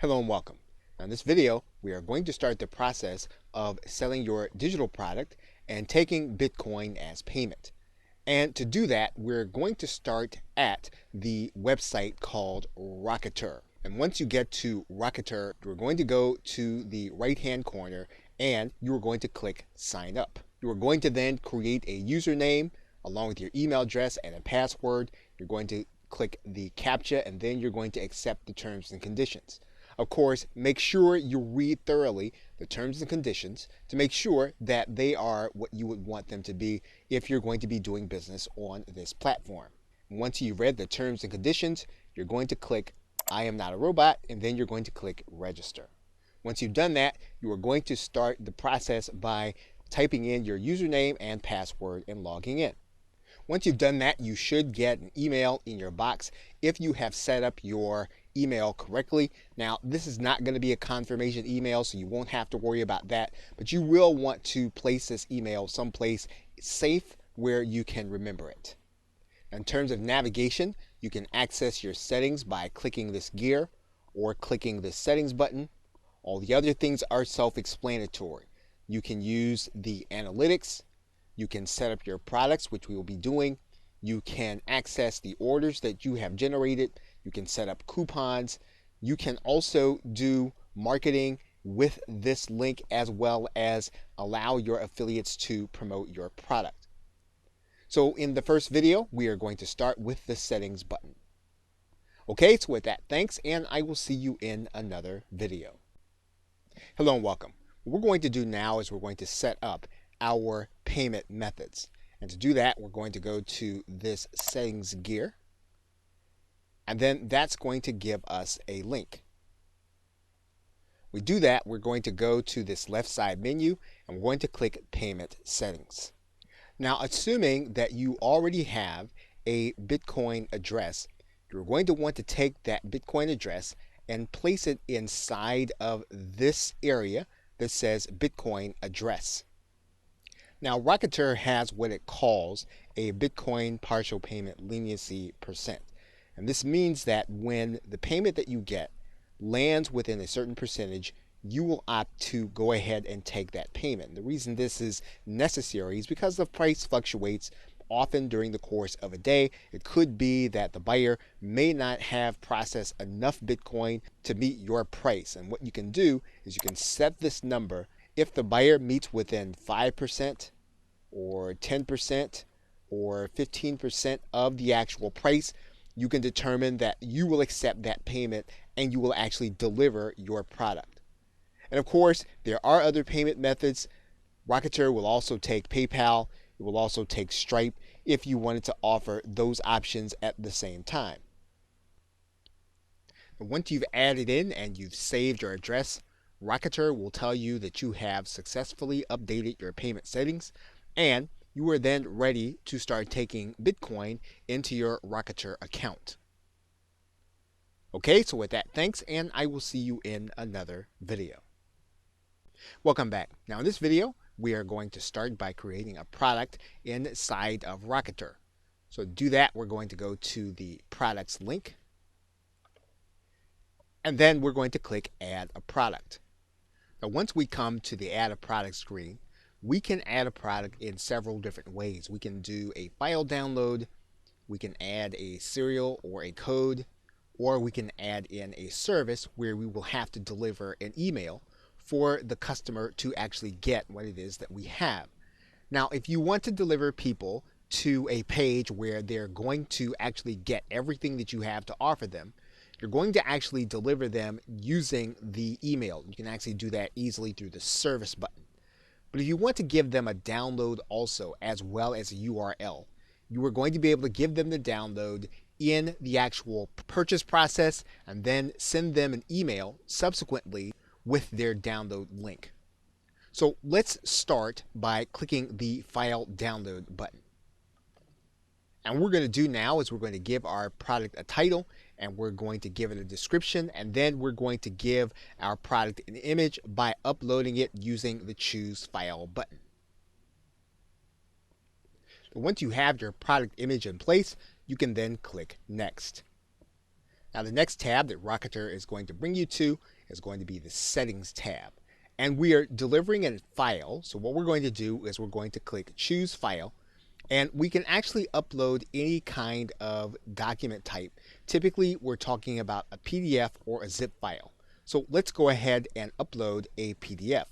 Hello and welcome. Now in this video, we are going to start the process of selling your digital product and taking Bitcoin as payment. And to do that, we're going to start at the website called Rocketer. And once you get to Rocketer, you're going to go to the right-hand corner and you are going to click Sign Up. You are going to then create a username along with your email address and a password. You're going to click the CAPTCHA and then you're going to accept the terms and conditions. Of course, make sure you read thoroughly the terms and conditions to make sure that they are what you would want them to be if you're going to be doing business on this platform. Once you've read the terms and conditions, you're going to click I am not a robot, and then you're going to click register. Once you've done that, you are going to start the process by typing in your username and password and logging in. Once you've done that, you should get an email in your box if you have set up your email correctly. Now, this is not going to be a confirmation email, so you won't have to worry about that, but you will want to place this email someplace safe where you can remember it. In terms of navigation, you can access your settings by clicking this gear or clicking the settings button. All the other things are self-explanatory. You can use the analytics. You can set up your products, which we will be doing. You can access the orders that you have generated. You can set up coupons. You can also do marketing with this link as well as allow your affiliates to promote your product. So in the first video, we are going to start with the settings button. Okay, so with that, thanks, and I will see you in another video. Hello and welcome. What we're going to do now is we're going to set up our payment methods. And to do that, we're going to go to this settings gear. And then that's going to give us a link. We do that, we're going to go to this left side menu and we're going to click payment settings. Now, assuming that you already have a Bitcoin address, you're going to want to take that Bitcoin address and place it inside of this area that says Bitcoin address. Now, Rocketer has what it calls a Bitcoin partial payment leniency percent. And this means that when the payment that you get lands within a certain percentage, you will opt to go ahead and take that payment. The reason this is necessary is because the price fluctuates often during the course of a day. It could be that the buyer may not have processed enough Bitcoin to meet your price. And what you can do is you can set this number. If the buyer meets within 5% or 10% or 15% of the actual price, you can determine that you will accept that payment and you will actually deliver your product. And of course, there are other payment methods. Rocketer will also take PayPal. It will also take Stripe if you wanted to offer those options at the same time. Once you've added in and you've saved your address, Rocketer will tell you that you have successfully updated your payment settings and you are then ready to start taking Bitcoin into your Rocketer account. Okay, so with that, thanks, and I will see you in another video. Welcome back. Now in this video, we are going to start by creating a product inside of Rocketer. So to do that, we're going to go to the products link, and then we're going to click Add a Product. Now once we come to the Add a Product screen, we can add a product in several different ways. We can do a file download, we can add a serial or a code, or we can add in a service where we will have to deliver an email for the customer to actually get what it is that we have. Now, if you want to deliver people to a page where they're going to actually get everything that you have to offer them, you're going to actually deliver them using the email. You can actually do that easily through the service button. But if you want to give them a download also, as well as a URL, you are going to be able to give them the download in the actual purchase process and then send them an email subsequently with their download link. So let's start by clicking the file download button. And what we're going to do now is we're going to give our product a title and we're going to give it a description, and then we're going to give our product an image by uploading it using the Choose File button. So once you have your product image in place, you can then click Next. Now the next tab that Rocketer is going to bring you to is going to be the Settings tab. And we are delivering a file, so what we're going to do is we're going to click Choose File, and we can actually upload any kind of document type. Typically, we're talking about a PDF or a zip file. So let's go ahead and upload a PDF.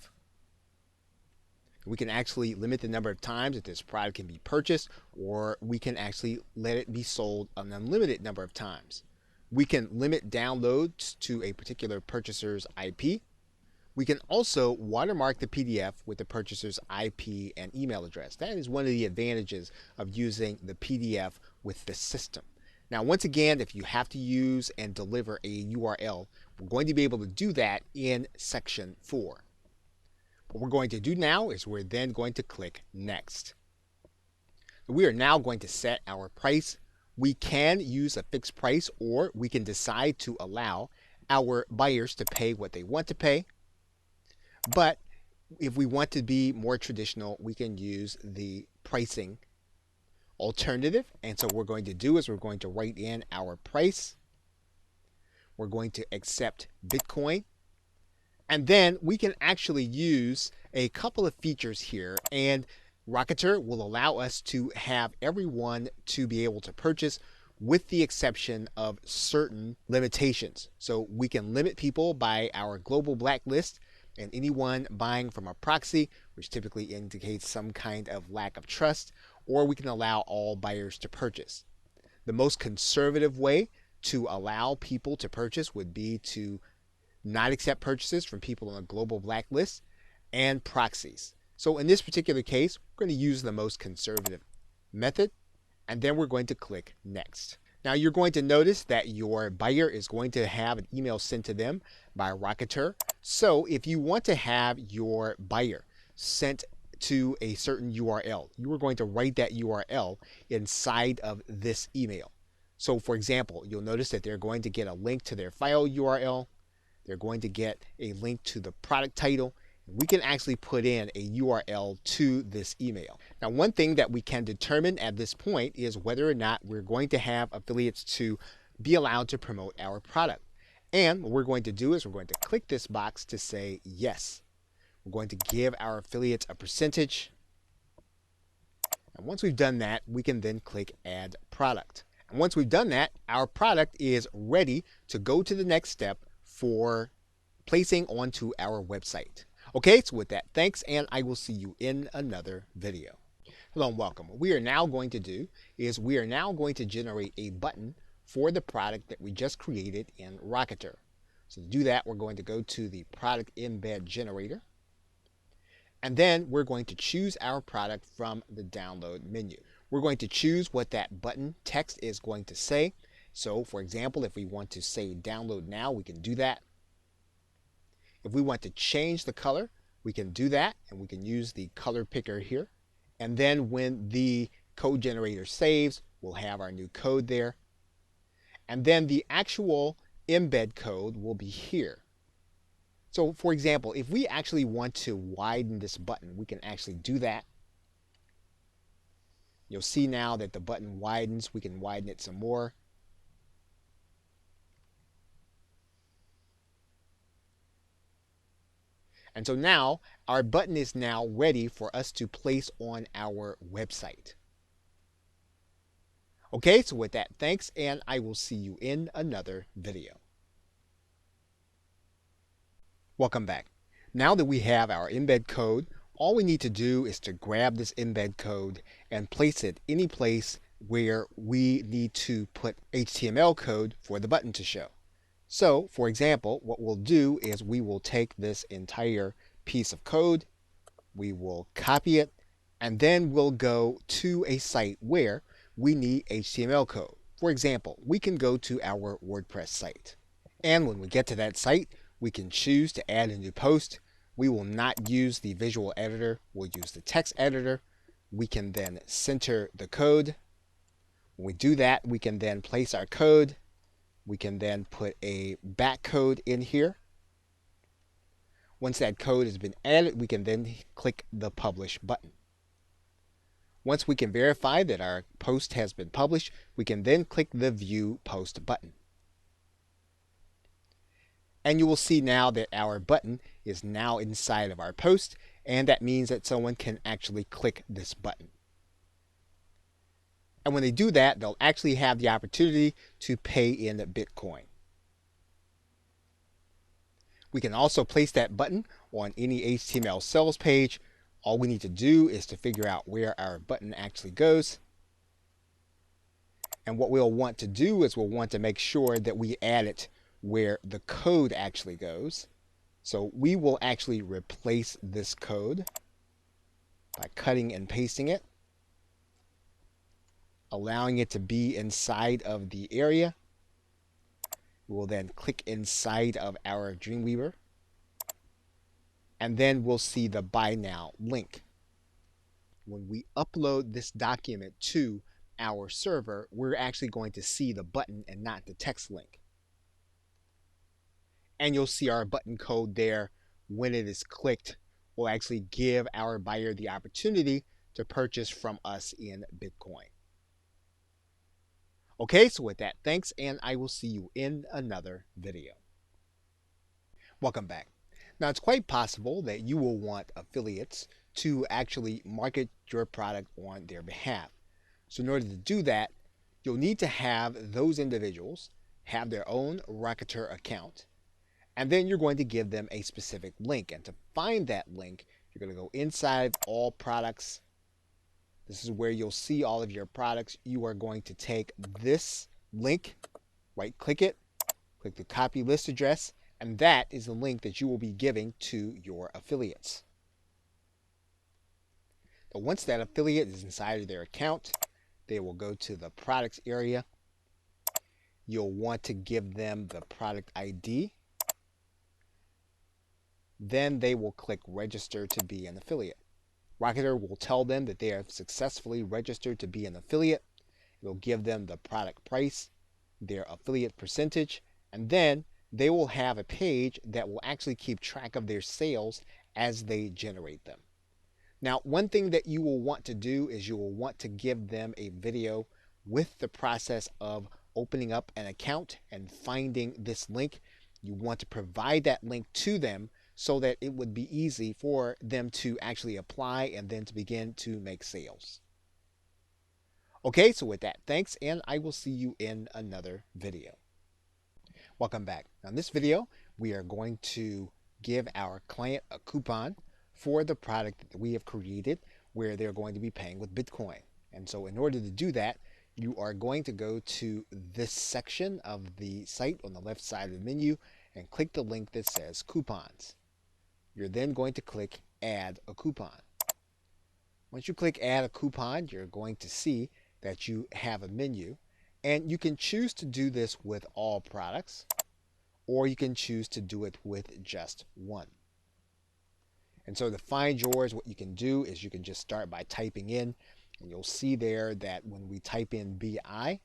We can actually limit the number of times that this product can be purchased, or we can actually let it be sold an unlimited number of times. We can limit downloads to a particular purchaser's IP. We can also watermark the PDF with the purchaser's IP and email address. That is one of the advantages of using the PDF with the system. Now, once again, if you have to use and deliver a URL, we're going to be able to do that in section 4. What we're going to do now is we're then going to click Next. We are now going to set our price. We can use a fixed price, or we can decide to allow our buyers to pay what they want to pay. But if we want to be more traditional, we can use the pricing alternative. And so what we're going to do is we're going to write in our price. We're going to accept Bitcoin. And then we can actually use a couple of features here, and Rocketer will allow us to have everyone to be able to purchase with the exception of certain limitations. So we can limit people by our global blacklist, and anyone buying from a proxy, which typically indicates some kind of lack of trust, or we can allow all buyers to purchase. The most conservative way to allow people to purchase would be to not accept purchases from people on a global blacklist and proxies. So in this particular case, we're going to use the most conservative method, and then we're going to click Next. Now you're going to notice that your buyer is going to have an email sent to them by Rocketer. So if you want to have your buyer sent to a certain URL, you are going to write that URL inside of this email. So for example, you'll notice that they're going to get a link to their file URL. They're going to get a link to the product title. We can actually put in a URL to this email. Now, one thing that we can determine at this point is whether or not we're going to have affiliates to be allowed to promote our product. And what we're going to do is we're going to click this box to say yes. We're going to give our affiliates a percentage. And once we've done that, we can then click Add Product. And once we've done that, our product is ready to go to the next step for placing onto our website. Okay, so with that, thanks, and I will see you in another video. Hello and welcome. What we are now going to do is we are now going to generate a button for the product that we just created in Rocketer. So to do that, we're going to go to the product embed generator, and then we're going to choose our product from the download menu. We're going to choose what that button text is going to say. So for example, if we want to say download now, we can do that. If we want to change the color, we can do that, and we can use the color picker here. And then when the code generator saves, we'll have our new code there. And then the actual embed code will be here. So for example, if we actually want to widen this button, we can actually do that. You'll see now that the button widens. We can widen it some more. And so now our button is now ready for us to place on our website. Okay, so with that, thanks, and I will see you in another video. Welcome back. Now that we have our embed code, all we need to do is to grab this embed code and place it any place where we need to put HTML code for the button to show. So, for example, what we'll do is we will take this entire piece of code, we will copy it, and then we'll go to a site where we need HTML code. For example, we can go to our WordPress site. And when we get to that site, we can choose to add a new post. We will not use the visual editor, we'll use the text editor. We can then center the code. When we do that, we can then place our code. We can then put a back code in here. Once that code has been added, we can then click the Publish button. Once we can verify that our post has been published, we can then click the View Post button. And you will see now that our button is now inside of our post, and that means that someone can actually click this button. And when they do that, they'll actually have the opportunity to pay in Bitcoin. We can also place that button on any HTML sales page. All we need to do is to figure out where our button actually goes. And what we'll want to do is we'll want to make sure that we add it where the code actually goes. So we will actually replace this code by cutting and pasting it, allowing it to be inside of the area. We will then click inside of our Dreamweaver, and then we'll see the Buy Now link. When we upload this document to our server, we're actually going to see the button and not the text link. And you'll see our button code there. When it is clicked, will actually give our buyer the opportunity to purchase from us in Bitcoin. Okay, so with that, thanks, and I will see you in another video. Welcome back. Now, it's quite possible that you will want affiliates to actually market your product on their behalf. So in order to do that, you'll need to have those individuals have their own Rocketer account, and then you're going to give them a specific link. And to find that link, you're going to go inside All Products. This is where you'll see all of your products. You are going to take this link, right-click it, click the copy list address, and that is the link that you will be giving to your affiliates. But once that affiliate is inside of their account, they will go to the products area. You'll want to give them the product ID. Then they will click register to be an affiliate. Rocketer will tell them that they have successfully registered to be an affiliate. It'll give them the product price, their affiliate percentage, and then they will have a page that will actually keep track of their sales as they generate them. Now, one thing that you will want to do is you will want to give them a video with the process of opening up an account and finding this link. You want to provide that link to them so that it would be easy for them to actually apply and then to begin to make sales. Okay, so with that, thanks, and I will see you in another video. Welcome back. Now in this video, we are going to give our client a coupon for the product that we have created where they're going to be paying with Bitcoin. And so in order to do that, you are going to go to this section of the site on the left side of the menu and click the link that says coupons. You're then going to click add a coupon. Once you click add a coupon, you're going to see that you have a menu, and you can choose to do this with all products, or you can choose to do it with just one. And so to find yours, what you can do is you can just start by typing in, and you'll see there that when we type in BI,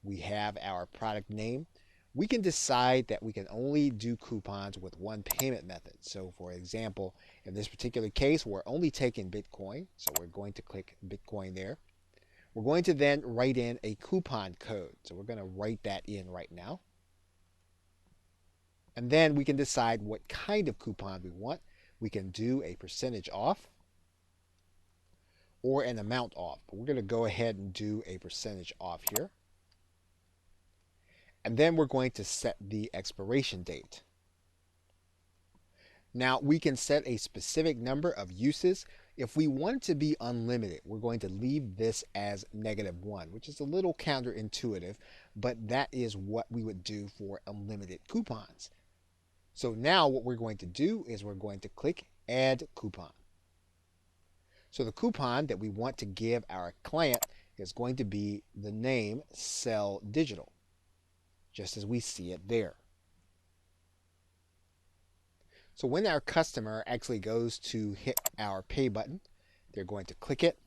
we have our product name. We can decide that we can only do coupons with one payment method. So for example, in this particular case, we're only taking Bitcoin. So we're going to click Bitcoin there. We're going to then write in a coupon code. So we're going to write that in right now. And then we can decide what kind of coupon we want. We can do a percentage off or an amount off. But we're going to go ahead and do a percentage off here. And then we're going to set the expiration date. Now we can set a specific number of uses. If we want it to be unlimited, we're going to leave this as -1, which is a little counterintuitive, but that is what we would do for unlimited coupons. So now what we're going to do is we're going to click add coupon. So the coupon that we want to give our client is going to be the name Sell Digital, just as we see it there. So when our customer actually goes to hit our pay button, they're going to click it.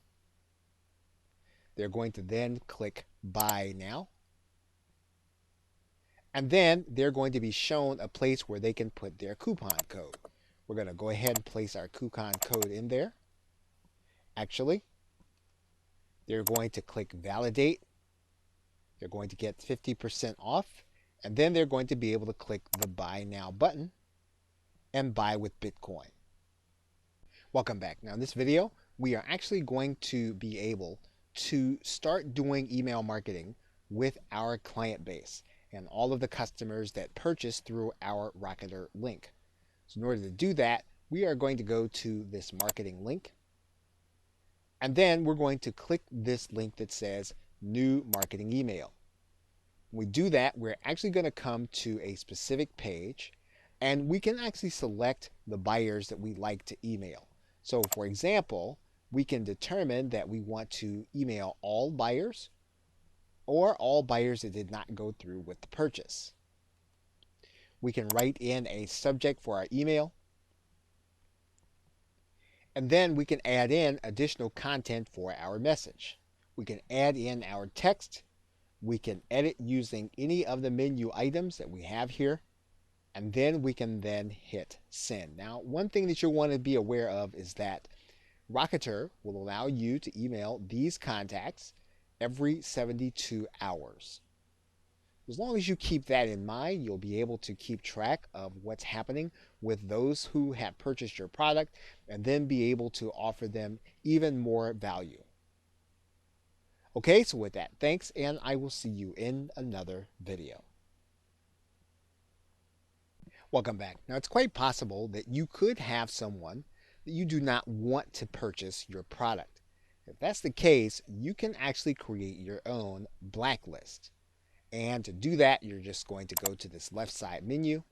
They're going to then click Buy Now. And then they're going to be shown a place where they can put their coupon code. We're going to go ahead and place our coupon code in there. Actually, they're going to click Validate. They're going to get 50% off, And then they're going to be able to click the Buy Now button and buy with Bitcoin. Welcome back. Now in this video, we are actually going to be able to start doing email marketing with our client base and all of the customers that purchase through our Rocketer link. So in order to do that, we are going to go to this marketing link, and then we're going to click this link that says New Marketing Email. When we do that, we're actually going to come to a specific page, and we can actually select the buyers that we like to email. So for example, we can determine that we want to email all buyers or all buyers that did not go through with the purchase. We can write in a subject for our email, and then we can add in additional content for our message. We can add in our text. We can edit using any of the menu items that we have here, and then we can then hit send. Now, one thing that you'll want to be aware of is that Rocketer will allow you to email these contacts every 72 hours. As long as you keep that in mind, you'll be able to keep track of what's happening with those who have purchased your product and then be able to offer them even more value. Okay, so with that, thanks, and I will see you in another video. Welcome back. Now, it's quite possible that you could have someone that you do not want to purchase your product. If that's the case, you can actually create your own blacklist. And to do that, you're just going to go to this left side menu.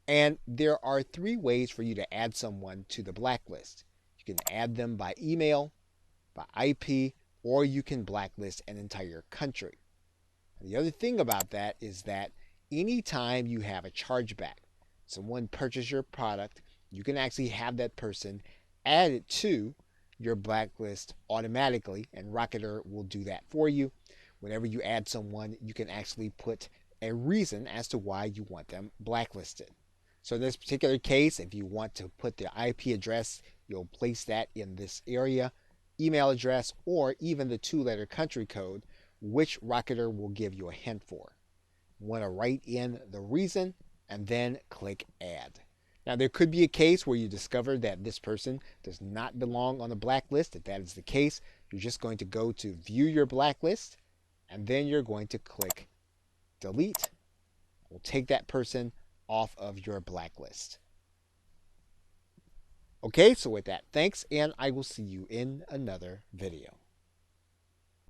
And there are 3 ways for you to add someone to the blacklist. You can add them by email, by IP, or you can blacklist an entire country. And the other thing about that is that anytime you have a chargeback, someone purchased your product, you can actually have that person added to your blacklist automatically, and Rocketer will do that for you. Whenever you add someone, you can actually put a reason as to why you want them blacklisted. So in this particular case, if you want to put the IP address, you'll place that in this area, email address, or even the 2-letter country code, which Rocketer will give you a hint for. You want to write in the reason and then click add. Now, there could be a case where you discover that this person does not belong on the blacklist. If that is the case, you're just going to go to view your blacklist, and then you're going to click delete. We'll take that person off of your blacklist. Okay, so with that, thanks, and I will see you in another video.